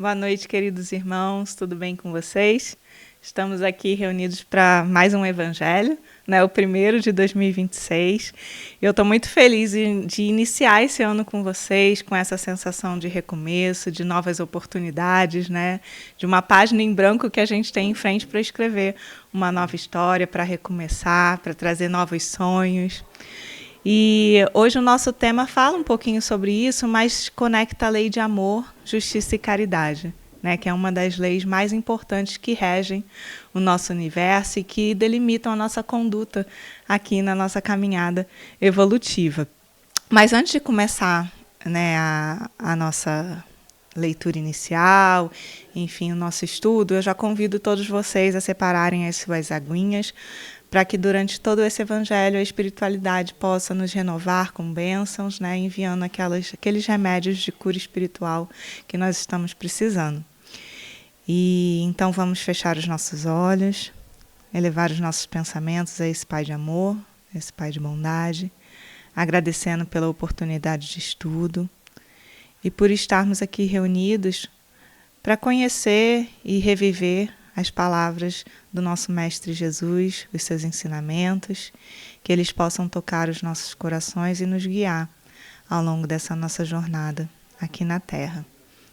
Boa noite, queridos irmãos, tudo bem com vocês? Estamos aqui reunidos para mais um Evangelho, né, o primeiro de 2026. Eu estou muito feliz de iniciar esse ano com vocês, com essa sensação de recomeço, de novas oportunidades, né, de uma página em branco que a gente tem em frente para escrever uma nova história, para recomeçar, para trazer novos sonhos. E hoje o nosso tema fala um pouquinho sobre isso, mas conecta a lei de amor, justiça e caridade, né, que é uma das leis mais importantes que regem o nosso universo e que delimitam a nossa conduta aqui na nossa caminhada evolutiva. Mas antes de começar, né, a nossa leitura inicial, enfim, o nosso estudo, eu já convido todos vocês a separarem as suas aguinhas, para que durante todo esse evangelho a espiritualidade possa nos renovar com bênçãos, né, enviando aqueles remédios de cura espiritual que nós estamos precisando. E então vamos fechar os nossos olhos, elevar os nossos pensamentos a esse Pai de amor, esse Pai de bondade, agradecendo pela oportunidade de estudo e por estarmos aqui reunidos para conhecer e reviver as palavras do nosso Mestre Jesus, os seus ensinamentos, que eles possam tocar os nossos corações e nos guiar ao longo dessa nossa jornada aqui na Terra.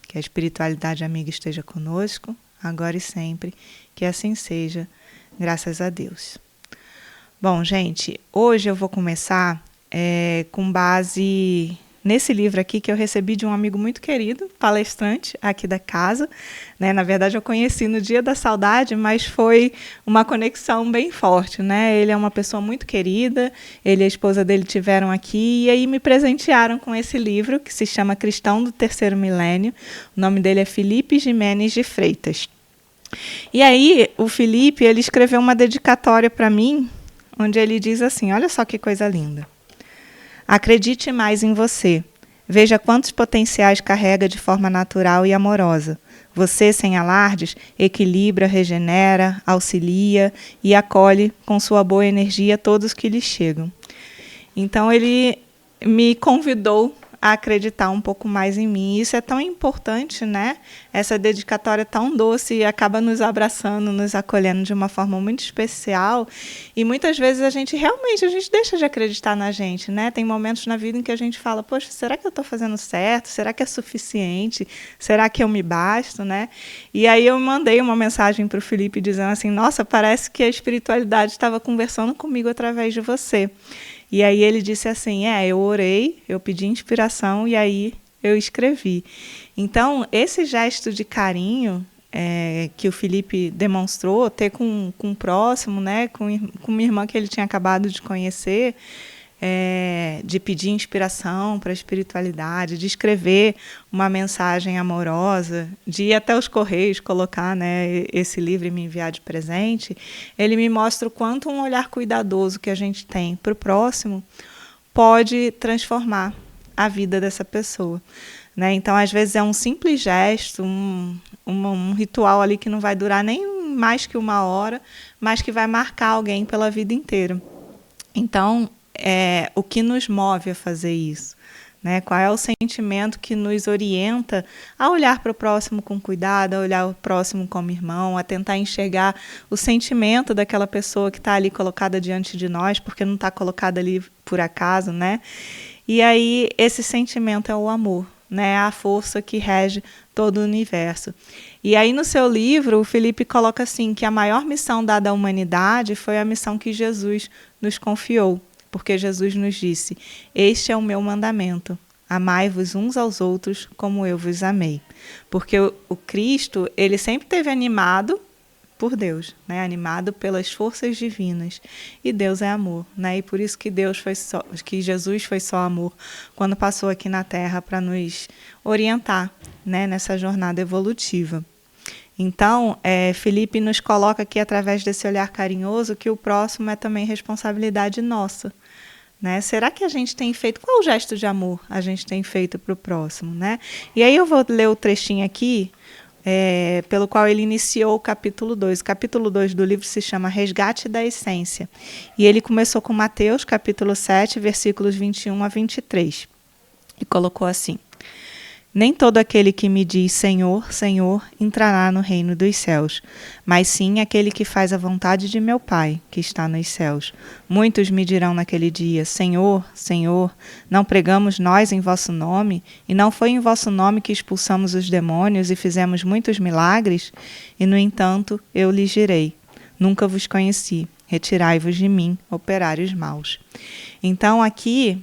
Que a espiritualidade amiga esteja conosco, agora e sempre, que assim seja, graças a Deus. Bom, gente, hoje eu vou começar com base nesse livro aqui que eu recebi de um amigo muito querido, palestrante aqui da casa, né? Na verdade eu conheci no Dia da Saudade, mas foi uma conexão bem forte, né? Ele é uma pessoa muito querida, ele e a esposa dele tiveram aqui e aí me presentearam com esse livro que se chama Cristão do Terceiro Milênio. O nome dele é Felipe Jimenez de Freitas. E aí o Felipe, ele escreveu uma dedicatória para mim, onde ele diz assim, olha só que coisa linda. Acredite mais em você. Veja quantos potenciais carrega de forma natural e amorosa. Você, sem alardes, equilibra, regenera, auxilia e acolhe com sua boa energia todos que lhe chegam. Então, ele me convidou a acreditar um pouco mais em mim. Isso é tão importante, né? Essa dedicatória tão doce e acaba nos abraçando, nos acolhendo de uma forma muito especial. E muitas vezes a gente deixa de acreditar na gente, né? Tem momentos na vida em que a gente fala, poxa, será que eu estou fazendo certo? Será que é suficiente? Será que eu me basto, né? E aí eu mandei uma mensagem para o Felipe dizendo assim, nossa, parece que a espiritualidade estava conversando comigo através de você. E aí ele disse assim, eu orei, eu pedi inspiração e aí eu escrevi. Então, esse gesto de carinho que o Felipe demonstrou, ter com o próximo, né, com uma irmã que ele tinha acabado de conhecer, de pedir inspiração para a espiritualidade, de escrever uma mensagem amorosa, de ir até os Correios colocar, né, esse livro e me enviar de presente, ele me mostra o quanto um olhar cuidadoso que a gente tem para o próximo pode transformar a vida dessa pessoa. Né? Então, às vezes, é um simples gesto, um ritual ali que não vai durar nem mais que 1 hora, mas que vai marcar alguém pela vida inteira. Então, o que nos move a fazer isso? Né? Qual é o sentimento que nos orienta a olhar para o próximo com cuidado, a olhar o próximo como irmão, a tentar enxergar o sentimento daquela pessoa que está ali colocada diante de nós, porque não está colocada ali por acaso, né? E aí esse sentimento é o amor, né? A força que rege todo o universo. E aí no seu livro, o Felipe coloca assim, que a maior missão dada à humanidade foi a missão que Jesus nos confiou. Porque Jesus nos disse, este é o meu mandamento, amai-vos uns aos outros como eu vos amei. Porque o Cristo, ele sempre esteve animado por Deus, né? Animado pelas forças divinas. E Deus é amor, né? E por isso que Jesus foi só amor quando passou aqui na Terra para nos orientar, né, nessa jornada evolutiva. Então, Felipe nos coloca aqui, através desse olhar carinhoso, que o próximo é também responsabilidade nossa. Né? Será que a gente tem feito... Qual gesto de amor a gente tem feito para o próximo? Né? E aí eu vou ler o trechinho aqui, pelo qual ele iniciou o capítulo 2. O capítulo 2 do livro se chama Resgate da Essência. E ele começou com Mateus, capítulo 7, versículos 21 a 23. E colocou assim... Nem todo aquele que me diz Senhor, Senhor, entrará no reino dos céus, mas sim aquele que faz a vontade de meu Pai, que está nos céus. Muitos me dirão naquele dia, Senhor, Senhor, não pregamos nós em vosso nome? E não foi em vosso nome que expulsamos os demônios e fizemos muitos milagres? E, no entanto, eu lhes direi, nunca vos conheci, retirai-vos de mim, operários maus. Então, aqui,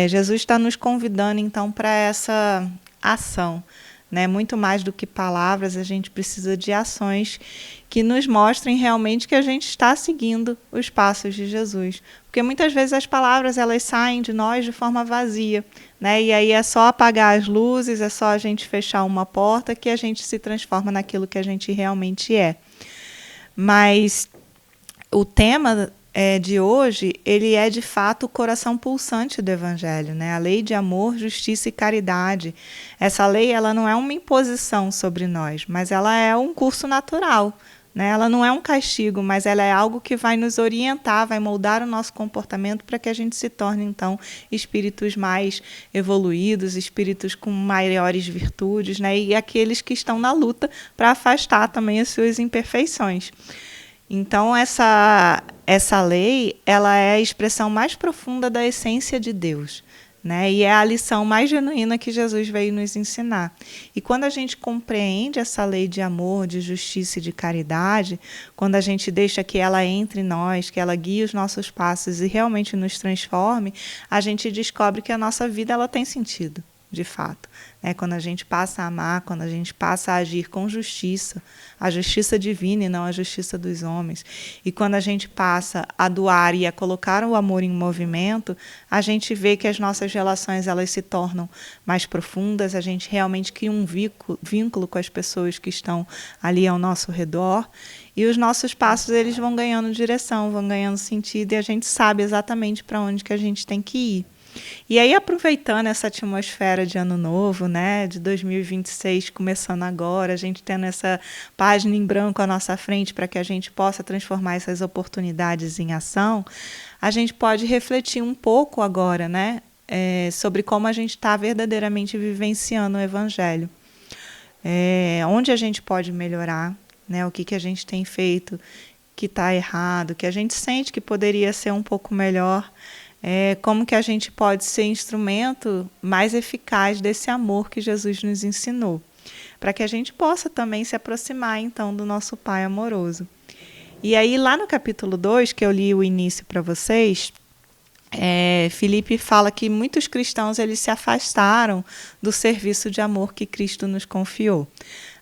Jesus está nos convidando, então, para essa ação, né? Muito mais do que palavras, a gente precisa de ações que nos mostrem realmente que a gente está seguindo os passos de Jesus. Porque muitas vezes as palavras elas saem de nós de forma vazia, né? E aí é só apagar as luzes, é só a gente fechar uma porta que a gente se transforma naquilo que a gente realmente é. Mas o tema de hoje, ele é de fato o coração pulsante do Evangelho, né? A lei de amor, justiça e caridade. Essa lei ela não é uma imposição sobre nós, mas ela é um curso natural, né? Ela não é um castigo, mas ela é algo que vai nos orientar, vai moldar o nosso comportamento para que a gente se torne, então, espíritos mais evoluídos, espíritos com maiores virtudes, né? E aqueles que estão na luta para afastar também as suas imperfeições. Então, essa lei ela é a expressão mais profunda da essência de Deus, né? E é a lição mais genuína que Jesus veio nos ensinar. E quando a gente compreende essa lei de amor, de justiça e de caridade, quando a gente deixa que ela entre em nós, que ela guie os nossos passos e realmente nos transforme, a gente descobre que a nossa vida ela tem sentido, de fato. Quando a gente passa a amar, quando a gente passa a agir com justiça, a justiça divina e não a justiça dos homens, e quando a gente passa a doar e a colocar o amor em movimento, a gente vê que as nossas relações elas se tornam mais profundas, a gente realmente cria um vínculo com as pessoas que estão ali ao nosso redor, e os nossos passos eles vão ganhando direção, vão ganhando sentido, e a gente sabe exatamente para onde que a gente tem que ir. E aí, aproveitando essa atmosfera de ano novo, né, de 2026, começando agora, a gente tendo essa página em branco à nossa frente para que a gente possa transformar essas oportunidades em ação, a gente pode refletir um pouco agora, né, sobre como a gente está verdadeiramente vivenciando o Evangelho. Onde a gente pode melhorar, né, o que a gente tem feito que está errado, que a gente sente que poderia ser um pouco melhor, como que a gente pode ser instrumento mais eficaz desse amor que Jesus nos ensinou, para que a gente possa também se aproximar, então, do nosso Pai amoroso. E aí, lá no capítulo 2, que eu li o início para vocês, Filipe fala que muitos cristãos eles se afastaram do serviço de amor que Cristo nos confiou.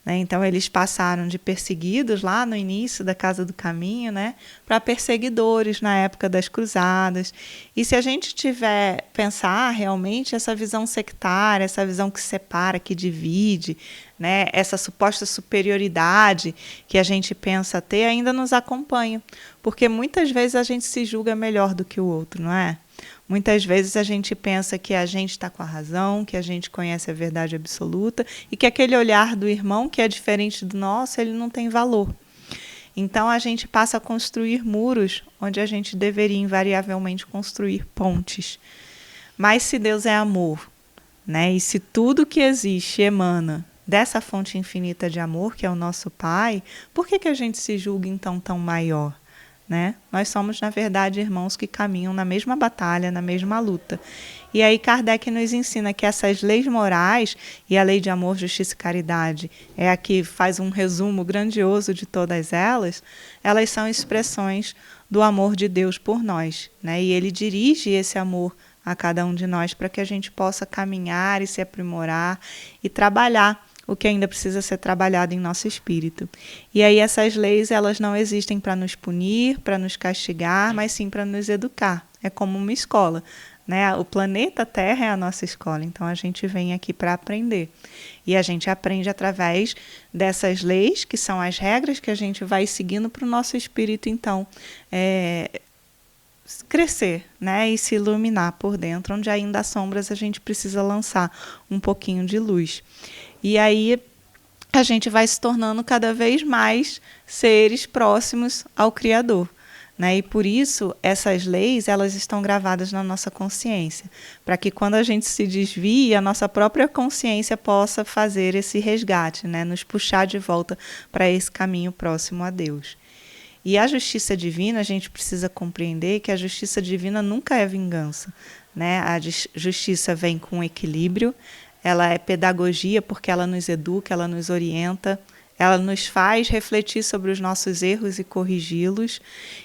Então, eles passaram de perseguidos lá no início da Casa do Caminho, né, para perseguidores na época das cruzadas. E se a gente pensar realmente essa visão sectária, essa visão que separa, que divide, né, essa suposta superioridade que a gente pensa ter ainda nos acompanha. Porque muitas vezes a gente se julga melhor do que o outro, não é? Muitas vezes a gente pensa que a gente está com a razão, que a gente conhece a verdade absoluta e que aquele olhar do irmão, que é diferente do nosso, ele não tem valor. Então a gente passa a construir muros onde a gente deveria invariavelmente construir pontes. Mas se Deus é amor, né, e se tudo que existe emana dessa fonte infinita de amor, que é o nosso Pai, por que a gente se julga então tão maior? Né? Nós somos, na verdade, irmãos que caminham na mesma batalha, na mesma luta. E aí Kardec nos ensina que essas leis morais, e a lei de amor, justiça e caridade é a que faz um resumo grandioso de todas elas, elas são expressões do amor de Deus por nós, né? E ele dirige esse amor a cada um de nós para que a gente possa caminhar e se aprimorar e trabalhar o que ainda precisa ser trabalhado em nosso espírito. E aí essas leis elas não existem para nos punir, para nos castigar, mas sim para nos educar. É como uma escola, né? O planeta Terra é a nossa escola, então a gente vem aqui para aprender. E a gente aprende através dessas leis, que são as regras que a gente vai seguindo para o nosso espírito, então, crescer, né? E se iluminar por dentro, onde ainda há sombras a gente precisa lançar um pouquinho de luz. E aí a gente vai se tornando cada vez mais seres próximos ao Criador, né? E por isso essas leis, elas estão gravadas na nossa consciência, para que quando a gente se desvie, a nossa própria consciência possa fazer esse resgate, né? Nos puxar de volta para esse caminho próximo a Deus. E a justiça divina, a gente precisa compreender que a justiça divina nunca é vingança, né? A justiça vem com equilíbrio, ela é pedagogia porque ela nos educa, ela nos orienta, ela nos faz refletir sobre os nossos erros e corrigi-los,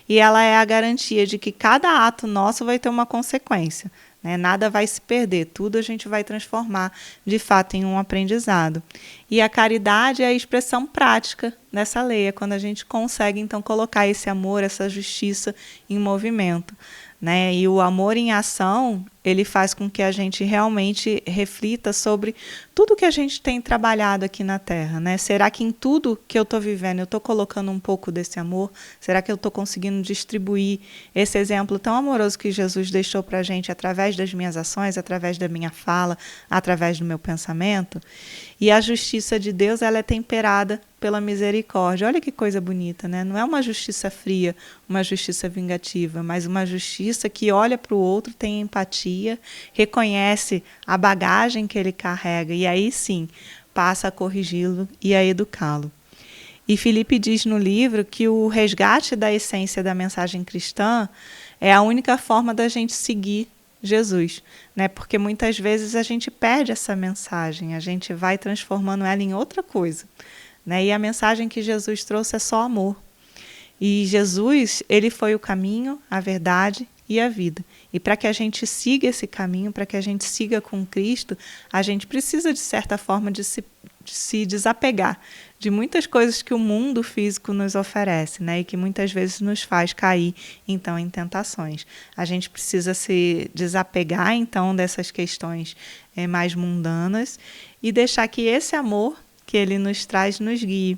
e ela é a garantia de que cada ato nosso vai ter uma consequência, né? Nada vai se perder, tudo a gente vai transformar de fato em um aprendizado. E a caridade é a expressão prática dessa lei, é quando a gente consegue então colocar esse amor, essa justiça em movimento, né? E o amor em ação, ele faz com que a gente realmente reflita sobre tudo que a gente tem trabalhado aqui na Terra, né? Será que em tudo que eu estou vivendo eu estou colocando um pouco desse amor? Será que eu estou conseguindo distribuir esse exemplo tão amoroso que Jesus deixou para a gente através das minhas ações, através da minha fala, através do meu pensamento? E a justiça de Deus, ela é temperada pela misericórdia. Olha que coisa bonita, né? Não é uma justiça fria, uma justiça vingativa, mas uma justiça que olha para o outro, tem empatia, reconhece a bagagem que ele carrega e aí sim passa a corrigi-lo e a educá-lo. E Felipe diz no livro que o resgate da essência da mensagem cristã é a única forma da gente seguir Jesus, né? Porque muitas vezes a gente perde essa mensagem, a gente vai transformando ela em outra coisa, né? E a mensagem que Jesus trouxe é só amor. E Jesus, ele foi o caminho, a verdade e a vida. E para que a gente siga esse caminho, para que a gente siga com Cristo, a gente precisa, de certa forma, de se desapegar de muitas coisas que o mundo físico nos oferece, né? E que muitas vezes nos faz cair, então, em tentações. A gente precisa se desapegar, então, dessas questões mais mundanas e deixar que esse amor que ele nos traz nos guie.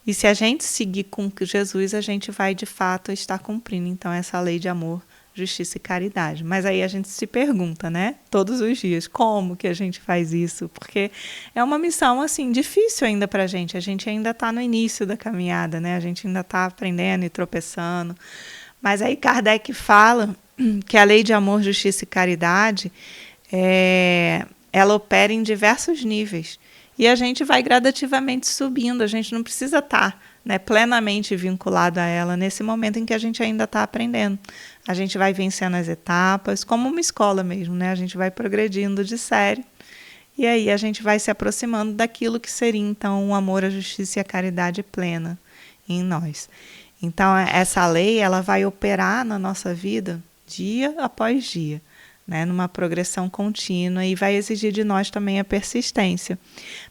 E se a gente seguir com Jesus, a gente vai, de fato, estar cumprindo, então, essa lei de amor, justiça e caridade. Mas aí a gente se pergunta, né, todos os dias, como que a gente faz isso? Porque é uma missão, assim, difícil ainda para a gente ainda está no início da caminhada, né, a gente ainda está aprendendo e tropeçando. Mas aí Kardec fala que a lei de amor, justiça e caridade, ela opera em diversos níveis. E a gente vai gradativamente subindo, a gente não precisa estar, né, plenamente vinculado a ela nesse momento em que a gente ainda está aprendendo. A gente vai vencendo as etapas, como uma escola mesmo, né? A gente vai progredindo de série e aí a gente vai se aproximando daquilo que seria, então, o amor, a justiça e a caridade plena em nós. Então, essa lei, ela vai operar na nossa vida dia após dia, né, numa progressão contínua e vai exigir de nós também a persistência.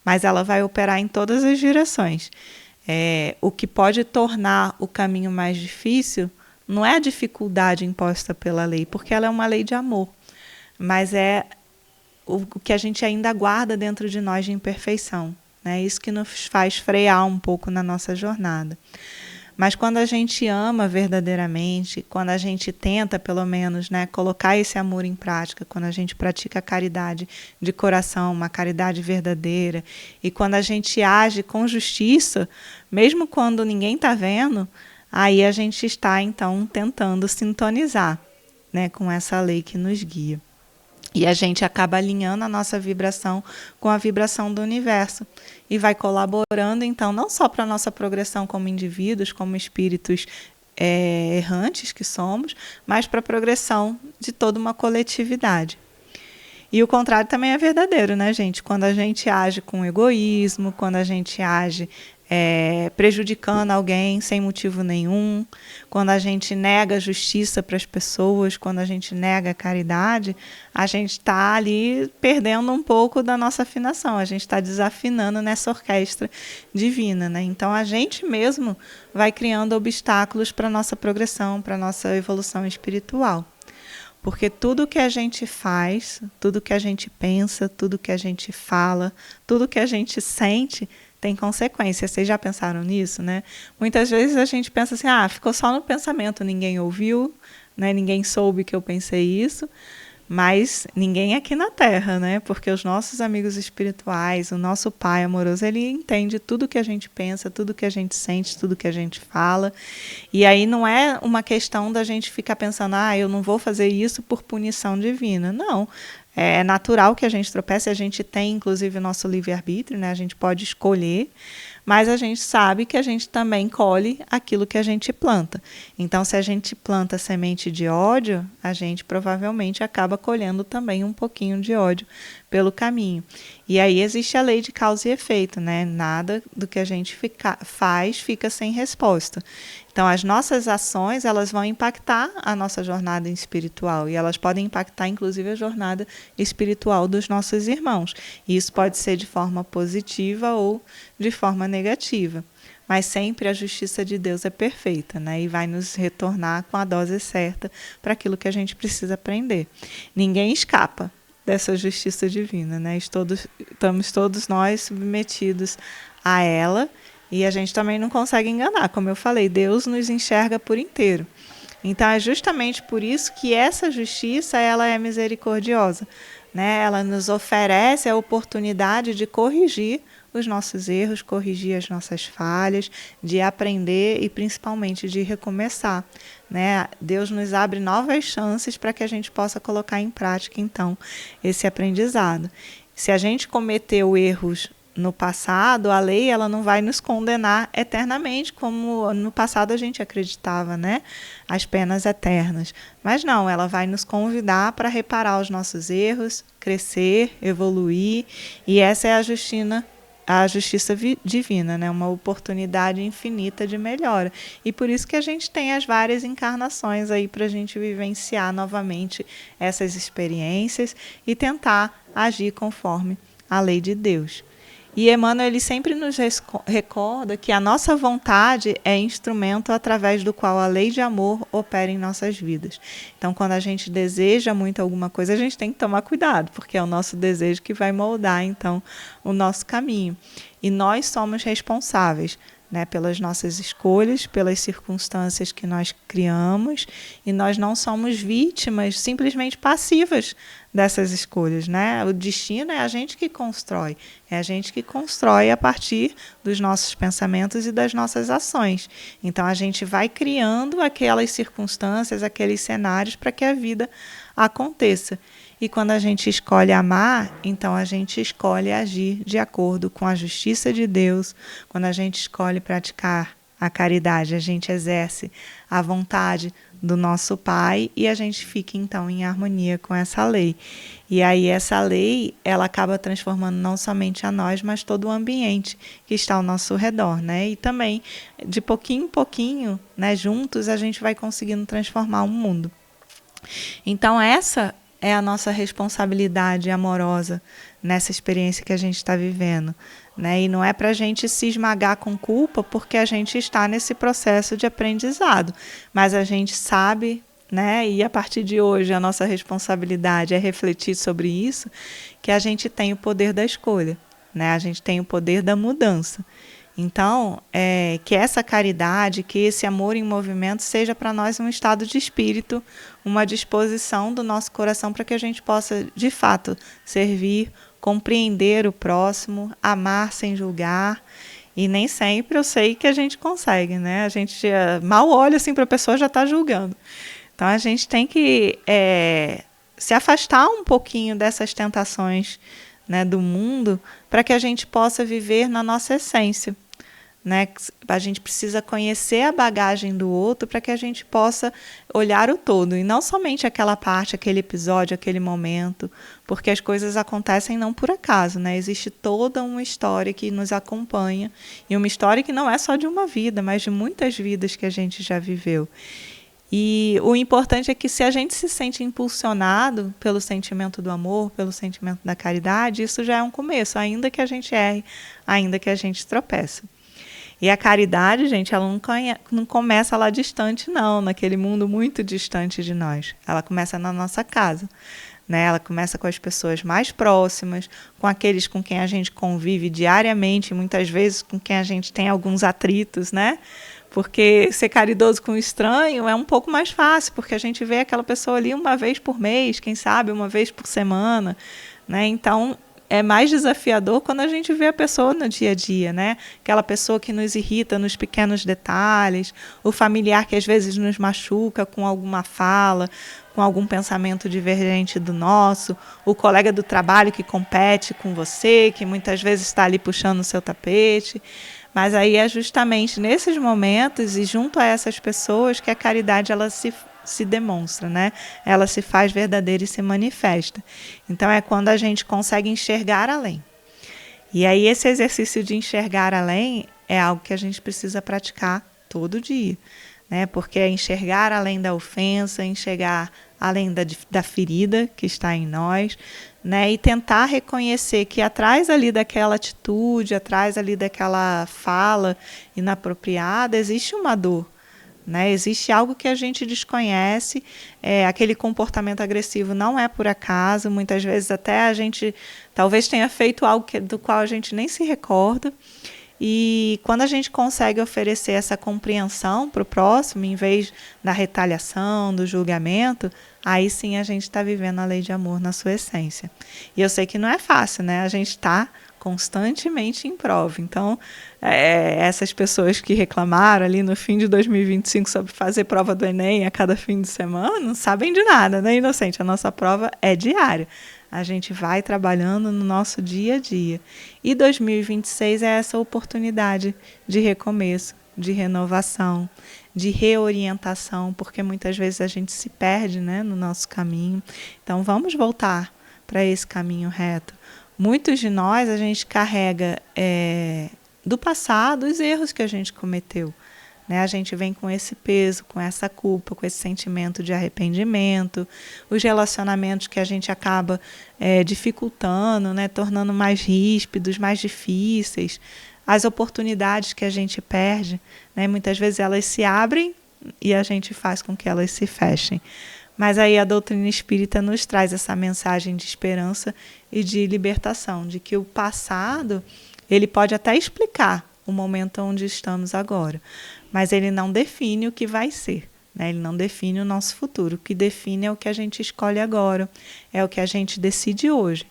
Mas ela vai operar em todas as direções. O que pode tornar o caminho mais difícil não é a dificuldade imposta pela lei, porque ela é uma lei de amor, mas é o que a gente ainda guarda dentro de nós de imperfeição, né? Isso que nos faz frear um pouco na nossa jornada. Mas quando a gente ama verdadeiramente, quando a gente tenta, pelo menos, né, colocar esse amor em prática, quando a gente pratica a caridade de coração, uma caridade verdadeira, e quando a gente age com justiça, mesmo quando ninguém está vendo, aí a gente está, então, tentando sintonizar, né, com essa lei que nos guia. E a gente acaba alinhando a nossa vibração com a vibração do universo e vai colaborando, então, não só para a nossa progressão como indivíduos, como espíritos errantes que somos, mas para a progressão de toda uma coletividade. E o contrário também é verdadeiro, né, gente? Quando a gente age com egoísmo, quando a gente age prejudicando alguém sem motivo nenhum, quando a gente nega a justiça para as pessoas, quando a gente nega a caridade, a gente está ali perdendo um pouco da nossa afinação, a gente está desafinando nessa orquestra divina, né? Então a gente mesmo vai criando obstáculos para a nossa progressão, para a nossa evolução espiritual. Porque tudo que a gente faz, tudo que a gente pensa, tudo que a gente fala, tudo que a gente sente tem consequências. Vocês já pensaram nisso, né? Muitas vezes a gente pensa assim, ficou só no pensamento, ninguém ouviu, né? Ninguém soube que eu pensei isso. mas ninguém aqui na Terra, né? Porque os nossos amigos espirituais, o nosso Pai amoroso, ele entende tudo que a gente pensa, tudo que a gente sente, tudo que a gente fala. E aí não é uma questão da gente ficar pensando, eu não vou fazer isso por punição divina. Não. É natural que a gente tropece, a gente tem, inclusive, o nosso livre-arbítrio, né? A gente pode escolher, mas a gente sabe que a gente também colhe aquilo que a gente planta. Então, se a gente planta semente de ódio, a gente provavelmente acaba colhendo também um pouquinho de ódio pelo caminho. E aí existe a lei de causa e efeito, né? Nada do que a gente faz fica sem resposta. Então, as nossas ações, elas vão impactar a nossa jornada espiritual e elas podem impactar, inclusive, a jornada espiritual dos nossos irmãos. E isso pode ser de forma positiva ou de forma negativa. Mas sempre a justiça de Deus é perfeita, né? E vai nos retornar com a dose certa para aquilo que a gente precisa aprender. Ninguém escapa dessa justiça divina, né? Estamos todos nós submetidos a ela. E a gente também não consegue enganar. Como eu falei, Deus nos enxerga por inteiro. Então, é justamente por isso que essa justiça ela é misericordiosa, né? Ela nos oferece a oportunidade de corrigir os nossos erros, corrigir as nossas falhas, de aprender e principalmente de recomeçar, né? Deus nos abre novas chances para que a gente possa colocar em prática, então, esse aprendizado. Se a gente cometeu erros no passado, a lei ela não vai nos condenar eternamente, como no passado a gente acreditava, né? As penas eternas. Mas não, ela vai nos convidar para reparar os nossos erros, crescer, evoluir, e essa é a justiça divina, né? Uma oportunidade infinita de melhora. E por isso que a gente tem as várias encarnações aí para a gente vivenciar novamente essas experiências e tentar agir conforme a lei de Deus. E Emmanuel ele sempre nos recorda que a nossa vontade é instrumento através do qual a lei de amor opera em nossas vidas. Então, quando a gente deseja muito alguma coisa, a gente tem que tomar cuidado, porque é o nosso desejo que vai moldar, então, o nosso caminho. E nós somos responsáveis, né, pelas nossas escolhas, pelas circunstâncias que nós criamos, e nós não somos vítimas, simplesmente passivas dessas escolhas, né? O destino é a gente que constrói, é a gente que constrói a partir dos nossos pensamentos e das nossas ações. Então a gente vai criando aquelas circunstâncias, aqueles cenários para que a vida aconteça. E quando a gente escolhe amar, então a gente escolhe agir de acordo com a justiça de Deus. Quando a gente escolhe praticar a caridade, a gente exerce a vontade do nosso Pai e a gente fica então em harmonia com essa lei. E aí essa lei, ela acaba transformando não somente a nós, mas todo o ambiente que está ao nosso redor, né? E também, de pouquinho em pouquinho, né, juntos, a gente vai conseguindo transformar o mundo. Então essa é a nossa responsabilidade amorosa nessa experiência que a gente está vivendo, né? E não é para a gente se esmagar com culpa porque a gente está nesse processo de aprendizado, mas a gente sabe, né? E a partir de hoje a nossa responsabilidade é refletir sobre isso, que a gente tem o poder da escolha, né? A gente tem o poder da mudança. Então, que essa caridade, que esse amor em movimento seja para nós um estado de espírito, uma disposição do nosso coração para que a gente possa, de fato, servir, compreender o próximo, amar sem julgar. E nem sempre eu sei que a gente consegue, né? A gente mal olha assim para a pessoa e já está julgando. Então, a gente tem que se afastar um pouquinho dessas tentações, né, do mundo para que a gente possa viver na nossa essência. Né? A gente precisa conhecer a bagagem do outro para que a gente possa olhar o todo, e não somente aquela parte, aquele episódio, aquele momento, porque as coisas acontecem não por acaso, né? Existe toda uma história que nos acompanha, e uma história que não é só de uma vida, mas de muitas vidas que a gente já viveu. E o importante é que se a gente se sente impulsionado pelo sentimento do amor, pelo sentimento da caridade, isso já é um começo, ainda que a gente erre, ainda que a gente tropece. E a caridade, gente, ela não começa lá distante, não, naquele mundo muito distante de nós. Ela começa na nossa casa, né? Ela começa com as pessoas mais próximas, com aqueles com quem a gente convive diariamente, muitas vezes com quem a gente tem alguns atritos, né? Porque ser caridoso com o estranho é um pouco mais fácil, porque a gente vê aquela pessoa ali uma vez por mês, quem sabe uma vez por semana, né? Então, é mais desafiador quando a gente vê a pessoa no dia a dia, né? Aquela pessoa que nos irrita nos pequenos detalhes, o familiar que às vezes nos machuca com alguma fala, com algum pensamento divergente do nosso, o colega do trabalho que compete com você, que muitas vezes está ali puxando o seu tapete. Mas aí é justamente nesses momentos e junto a essas pessoas que a caridade ela se demonstra, né? Ela se faz verdadeira e se manifesta. Então é quando a gente consegue enxergar além. E aí esse exercício de enxergar além é algo que a gente precisa praticar todo dia, né? Porque é enxergar além da ofensa, enxergar além da ferida que está em nós, né? E tentar reconhecer que atrás ali daquela atitude, atrás ali daquela fala inapropriada, existe uma dor. Né? Existe algo que a gente desconhece, aquele comportamento agressivo não é por acaso, muitas vezes até a gente talvez tenha feito algo do qual a gente nem se recorda, e quando a gente consegue oferecer essa compreensão para o próximo, em vez da retaliação, do julgamento, aí sim a gente está vivendo a lei de amor na sua essência. E eu sei que não é fácil, né? A gente está constantemente em prova. Então, essas pessoas que reclamaram ali no fim de 2025 sobre fazer prova do Enem a cada fim de semana, não sabem de nada, né, Inocente? A nossa prova é diária. A gente vai trabalhando no nosso dia a dia. E 2026 é essa oportunidade de recomeço, de renovação, de reorientação, porque muitas vezes a gente se perde, né, no nosso caminho. Então, vamos voltar para esse caminho reto. Muitos de nós, a gente carrega do passado os erros que a gente cometeu. Né? A gente vem com esse peso, com essa culpa, com esse sentimento de arrependimento, os relacionamentos que a gente acaba dificultando, né? Tornando mais ríspidos, mais difíceis, as oportunidades que a gente perde, né? Muitas vezes elas se abrem e a gente faz com que elas se fechem. Mas aí a doutrina espírita nos traz essa mensagem de esperança e de libertação, de que o passado ele pode até explicar o momento onde estamos agora, mas ele não define o que vai ser, né? Ele não define o nosso futuro. O que define é o que a gente escolhe agora, é o que a gente decide hoje.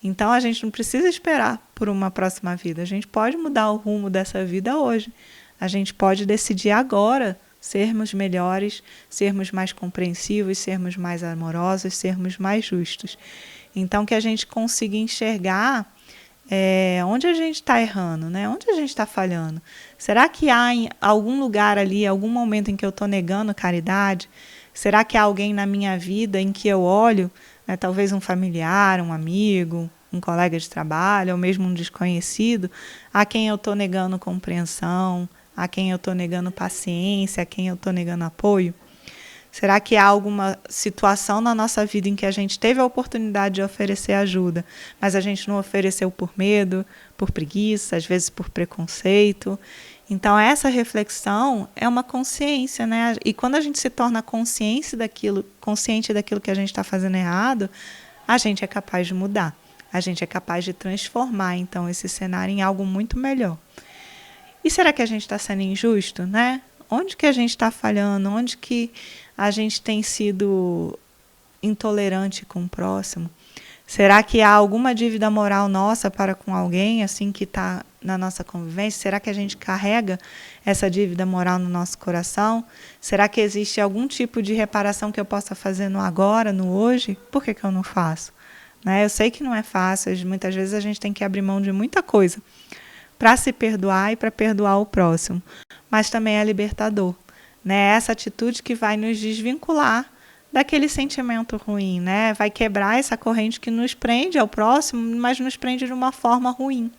Então a gente não precisa esperar por uma próxima vida, a gente pode mudar o rumo dessa vida hoje, a gente pode decidir agora sermos melhores, sermos mais compreensivos, sermos mais amorosos, sermos mais justos. Então, que a gente consiga enxergar onde a gente está errando, né? Onde a gente está falhando. Será que há em algum lugar ali, algum momento em que eu estou negando caridade? Será que há alguém na minha vida em que eu olho, né, talvez um familiar, um amigo, um colega de trabalho, ou mesmo um desconhecido, a quem eu estou negando compreensão, a quem eu estou negando paciência, a quem eu estou negando apoio? Será que há alguma situação na nossa vida em que a gente teve a oportunidade de oferecer ajuda, mas a gente não ofereceu por medo, por preguiça, às vezes por preconceito? Então, essa reflexão é uma consciência, né? E quando a gente se torna consciente daquilo que a gente está fazendo errado, a gente é capaz de mudar. A gente é capaz de transformar, então, esse cenário em algo muito melhor. E será que a gente está sendo injusto, né? Onde que a gente está falhando? Onde que a gente tem sido intolerante com o próximo? Será que há alguma dívida moral nossa para com alguém, assim, que está na nossa convivência? Será que a gente carrega essa dívida moral no nosso coração? Será que existe algum tipo de reparação que eu possa fazer no agora, no hoje? Por que eu não faço? Né? Eu sei que não é fácil, muitas vezes a gente tem que abrir mão de muita coisa para se perdoar e para perdoar o próximo. Mas também é libertador, né? Essa atitude que vai nos desvincular daquele sentimento ruim, né? Vai quebrar essa corrente que nos prende ao próximo, mas nos prende de uma forma ruim.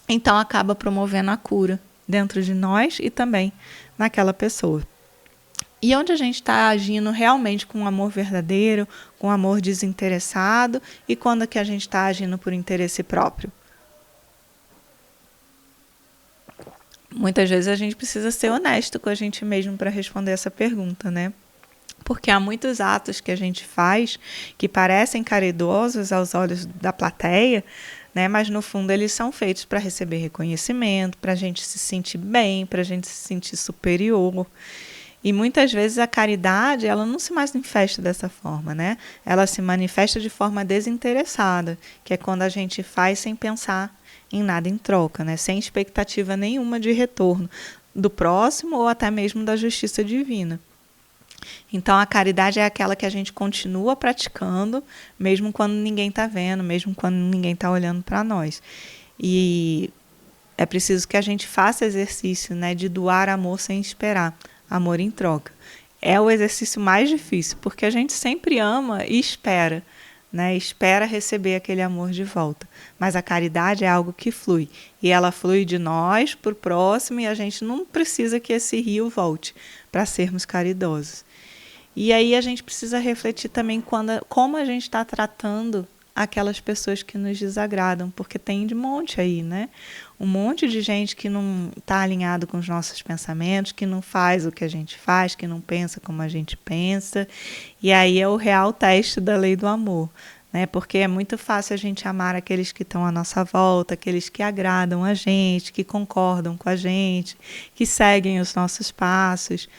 Então acaba promovendo a cura dentro de nós e também naquela pessoa. E onde a gente está agindo realmente com amor verdadeiro, com amor desinteressado, e quando que a gente está agindo por interesse próprio? Muitas vezes a gente precisa ser honesto com a gente mesmo para responder essa pergunta, né? Porque há muitos atos que a gente faz que parecem caridosos aos olhos da plateia, né? Mas no fundo eles são feitos para receber reconhecimento, para a gente se sentir bem, para a gente se sentir superior. E muitas vezes a caridade, ela não se manifesta dessa forma, né? Ela se manifesta de forma desinteressada, que é quando a gente faz sem pensar em nada em troca, né? Sem expectativa nenhuma de retorno do próximo ou até mesmo da justiça divina. Então a caridade é aquela que a gente continua praticando, mesmo quando ninguém está vendo, mesmo quando ninguém está olhando para nós. E é preciso que a gente faça exercício, né, de doar amor sem esperar, amor em troca. É o exercício mais difícil, porque a gente sempre ama e espera, né, espera receber aquele amor de volta. Mas a caridade é algo que flui, e ela flui de nós para o próximo, e a gente não precisa que esse rio volte para sermos caridosos. E aí a gente precisa refletir também como a gente está tratando aquelas pessoas que nos desagradam, porque tem de monte aí, né? Um monte de gente que não está alinhado com os nossos pensamentos, que não faz o que a gente faz, que não pensa como a gente pensa. E aí é o real teste da lei do amor, né? Porque é muito fácil a gente amar aqueles que estão à nossa volta, aqueles que agradam a gente, que concordam com a gente, que seguem os nossos passos.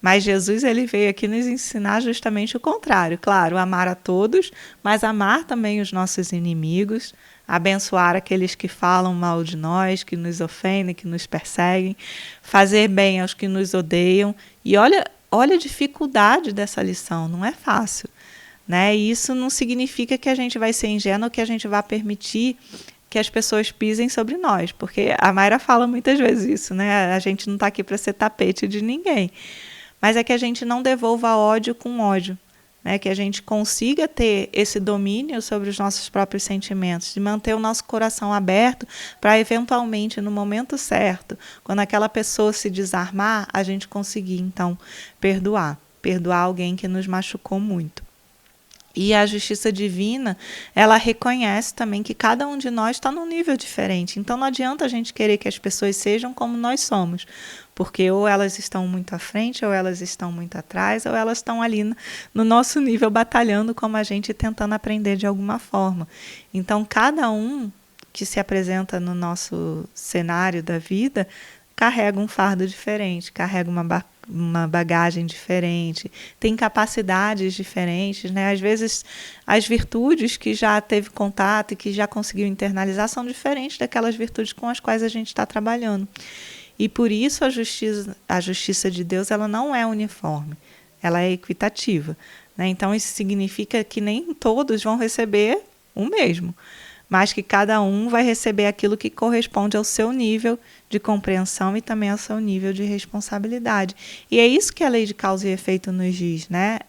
Mas Jesus, ele veio aqui nos ensinar justamente o contrário. Claro, amar a todos, mas amar também os nossos inimigos, abençoar aqueles que falam mal de nós, que nos ofendem, que nos perseguem, fazer bem aos que nos odeiam. E olha a dificuldade dessa lição, não é fácil, né? E isso não significa que a gente vai ser ingênuo, que a gente vai permitir que as pessoas pisem sobre nós, porque a Mayra fala muitas vezes isso, né? A gente não está aqui para ser tapete de ninguém. Mas é que a gente não devolva ódio com ódio, né? Que a gente consiga ter esse domínio sobre os nossos próprios sentimentos, de manter o nosso coração aberto para eventualmente, no momento certo, quando aquela pessoa se desarmar, a gente conseguir, então, perdoar alguém que nos machucou muito. E a justiça divina, ela reconhece também que cada um de nós está num nível diferente. Então não adianta a gente querer que as pessoas sejam como nós somos, porque ou elas estão muito à frente, ou elas estão muito atrás, ou elas estão ali no nosso nível batalhando como a gente, tentando aprender de alguma forma. Então cada um que se apresenta no nosso cenário da vida carrega um fardo diferente, carrega uma bagagem diferente, tem capacidades diferentes, né? Às vezes as virtudes que já teve contato e que já conseguiu internalizar são diferentes daquelas virtudes com as quais a gente está trabalhando. E por isso a justiça de Deus, ela não é uniforme, ela é equitativa, né? Então isso significa que nem todos vão receber o mesmo, mas que cada um vai receber aquilo que corresponde ao seu nível de compreensão e também ao seu nível de responsabilidade. E é isso que a lei de causa e efeito nos diz, né?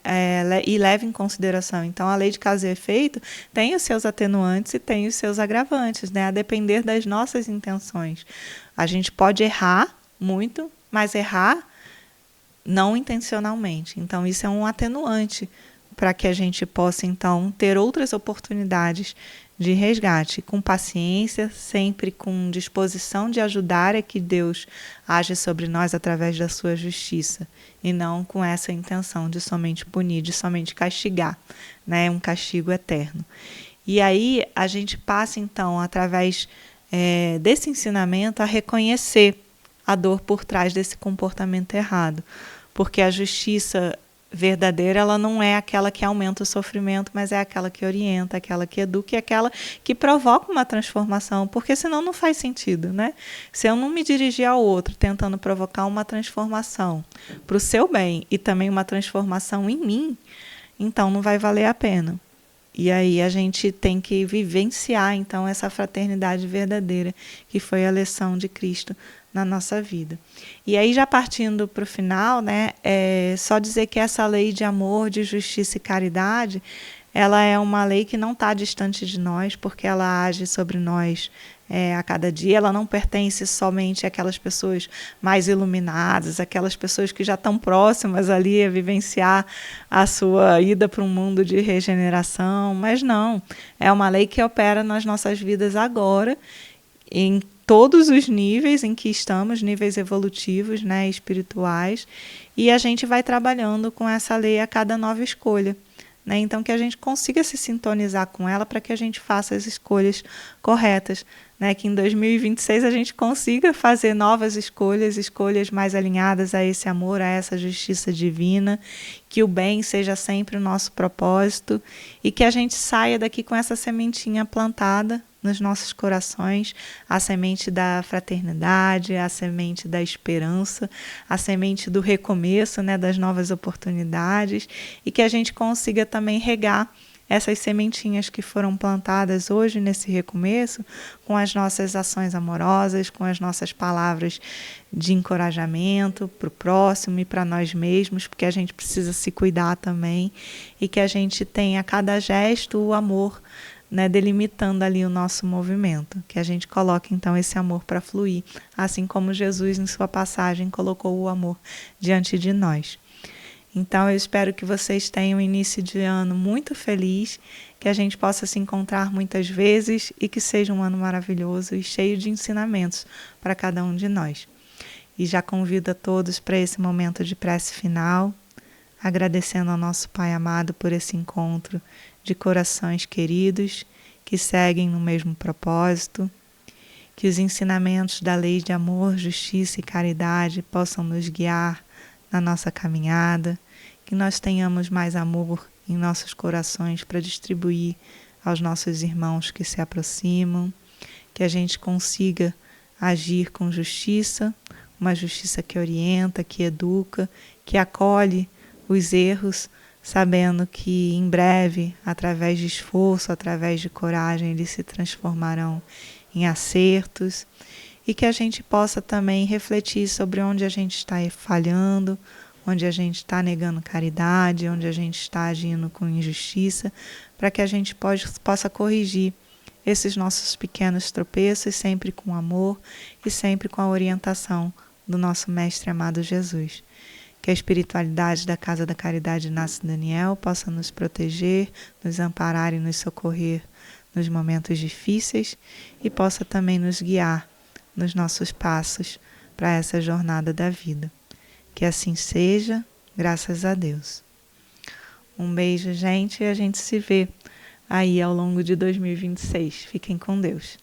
E leva em consideração. Então, a lei de causa e efeito tem os seus atenuantes e tem os seus agravantes, né? A depender das nossas intenções. A gente pode errar muito, mas errar não intencionalmente. Então, isso é um atenuante para que a gente possa, então, ter outras oportunidades de resgate, com paciência, sempre com disposição de ajudar, é que Deus age sobre nós através da sua justiça, e não com essa intenção de somente punir, de somente castigar, né? Um castigo eterno. E aí a gente passa, então, através desse ensinamento, a reconhecer a dor por trás desse comportamento errado, porque a justiça verdadeira, ela não é aquela que aumenta o sofrimento, mas é aquela que orienta, aquela que educa e aquela que provoca uma transformação, porque senão não faz sentido, né? Se eu não me dirigir ao outro tentando provocar uma transformação para o seu bem e também uma transformação em mim, então não vai valer a pena. E aí a gente tem que vivenciar, então, essa fraternidade verdadeira, que foi a lição de Cristo na nossa vida. E aí, já partindo para o final, né, só dizer que essa lei de amor, de justiça e caridade, ela é uma lei que não está distante de nós, porque ela age sobre nós a cada dia. Ela não pertence somente àquelas pessoas mais iluminadas, aquelas pessoas que já estão próximas ali a vivenciar a sua ida para um mundo de regeneração, mas não, é uma lei que opera nas nossas vidas agora, em todos os níveis em que estamos, níveis evolutivos, né, espirituais, e a gente vai trabalhando com essa lei a cada nova escolha, né? Então que a gente consiga se sintonizar com ela para que a gente faça as escolhas corretas, né? Que em 2026 a gente consiga fazer novas escolhas, escolhas mais alinhadas a esse amor, a essa justiça divina, que o bem seja sempre o nosso propósito e que a gente saia daqui com essa sementinha plantada nos nossos corações, a semente da fraternidade, a semente da esperança, a semente do recomeço, né, das novas oportunidades, e que a gente consiga também regar essas sementinhas que foram plantadas hoje nesse recomeço com as nossas ações amorosas, com as nossas palavras de encorajamento para o próximo e para nós mesmos, porque a gente precisa se cuidar também, e que a gente tenha a cada gesto o amor, né, delimitando ali o nosso movimento, que a gente coloque então esse amor para fluir, assim como Jesus em sua passagem colocou o amor diante de nós. Então eu espero que vocês tenham um início de ano muito feliz, que a gente possa se encontrar muitas vezes e que seja um ano maravilhoso e cheio de ensinamentos para cada um de nós. E já convido a todos para esse momento de prece final, agradecendo ao nosso Pai amado por esse encontro de corações queridos que seguem no mesmo propósito, que os ensinamentos da lei de amor, justiça e caridade possam nos guiar na nossa caminhada, que nós tenhamos mais amor em nossos corações para distribuir aos nossos irmãos que se aproximam, que a gente consiga agir com justiça, uma justiça que orienta, que educa, que acolhe os erros, sabendo que em breve, através de esforço, através de coragem, eles se transformarão em acertos, e que a gente possa também refletir sobre onde a gente está falhando, onde a gente está negando caridade, onde a gente está agindo com injustiça, para que a gente possa corrigir esses nossos pequenos tropeços, sempre com amor e sempre com a orientação do nosso Mestre amado Jesus. Que a espiritualidade da Casa da Caridade Inácio Daniel possa nos proteger, nos amparar e nos socorrer nos momentos difíceis e possa também nos guiar nos nossos passos para essa jornada da vida. Que assim seja, graças a Deus. Um beijo, gente, e a gente se vê aí ao longo de 2026. Fiquem com Deus.